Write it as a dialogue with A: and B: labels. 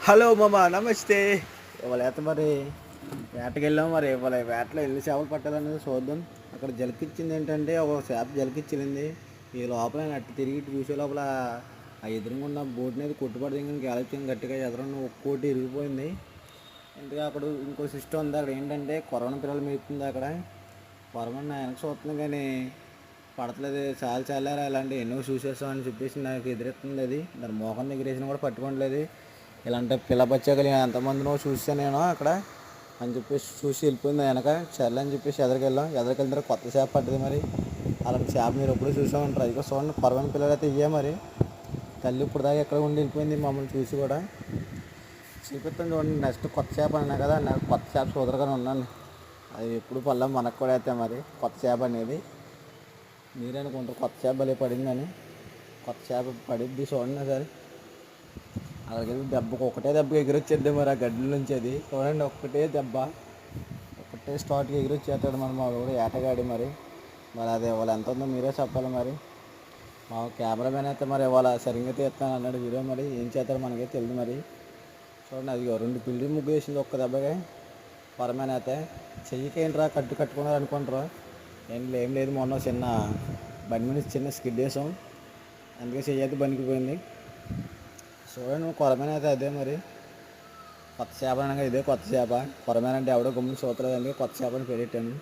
A: Hello మామ, నమస్తే. ఇవాళ అయితే మరి వేటకి వెళ్ళాం. మరి ఇవాళ వేటలో ఎన్ని చేపలు పట్టాలనేది చూద్దాం. అక్కడ జలకిచ్చింది ఏంటంటే ఒక చేప జలకిచ్చింది. ఈ లోపల అట్టు తిరిగి ఇటు చూసే లోపల ఆ ఎదురుగున్న బోట్ మీద కొట్టుబడి గెలిచింది గట్టిగా ఎదురున్న ఒక్కోటి ఇరిగిపోయింది. ఇంతగా అక్కడ ఇంకో సిస్టమ్ ఉంది. అక్కడ ఏంటంటే కరోనా పిల్లలు మేపుతుంది. అక్కడ కొరమని వెనక చూస్తుంది కానీ పడతలేదు. చాలా చాలారా ఇలాంటి ఎన్నో చూసేస్తాం అని చెప్పేసి నాకు ఎదురెత్తుంది. అది దాని మోహన్ దగ్గర వేసిన కూడా పట్టుకోవట్లేదు. ఇలాంటి పిల్ల బచ్చాకలు ఎంతమందినో చూసాను నేను అక్కడ అని చెప్పేసి చూసి వెళ్ళిపోయింది వెనక. చర్ల అని చెప్పేసి ఎదరికెళ్ళాం. ఎదరికెళ్ళిన కొత్త చేప పడ్డది. మరి అలాంటి చేప మీరు ఎప్పుడు చూసామంటారు. అది చూడండి, కొరమైన పిల్లలు అయితే ఇయ్యే. మరి తల్లి ఇప్పుడు దాకా ఎక్కడ ఉండి వెళ్ళిపోయింది మమ్మల్ని చూసి కూడా. చూపిస్తాను చూడండి. నెక్స్ట్ కొత్త చేప అన్నా కదా, నాకు కొత్త చేప సోదరుగానే ఉన్నాను. అది ఎప్పుడు పళ్ళ మనకు కూడా అయితే మరి కొత్త చేప అనేది మీరే అనుకుంటారు కొత్త చేప భలే పడిందని. కొత్త చేప పడిద్ది చూడండి సరే. అలాగే దెబ్బకు ఒకటే దెబ్బకి ఎగిరొచ్చేద్ది మరి ఆ గడ్డి నుంచి. అది చూడండి, ఒక్కటే దెబ్బ, ఒకటే స్టార్ట్కి ఎగిరొచ్చేస్తాడు మరి మా కూడా ఏటగాడి. మరి మరి అది ఇవాళ ఎంత ఉందో మీరే చెప్పాలి. మరి మా కెమెరామెన్ అయితే మరి ఇవాళ సరిగ్గా తీస్తాను అన్నాడు వీడియో. మరి ఏం చేస్తాడో మనకైతే తెలియదు. మరి చూడండి, అది రెండు పిల్లి ముగ్గు వేసింది ఒక్క దెబ్బగా. పరమైన అయితే చెయ్యికి ఏంట్రా కట్టుకున్నారు అనుకుంటారు. ఏం లేదు, మొన్న చిన్న బండి మీద చిన్న స్కిడ్ వేసాం, అందుకే చెయ్యి అయితే బనికిపోయింది. చూడండి, కొరమైన అయితే అదే. మరి కొత్త చేప అనగా ఇదే కొత్త చేప. కొరమైన అంటే ఎవడో గమ్ముని చూతలేదు, అందుకే కొత్త చేపని పెట్టాను.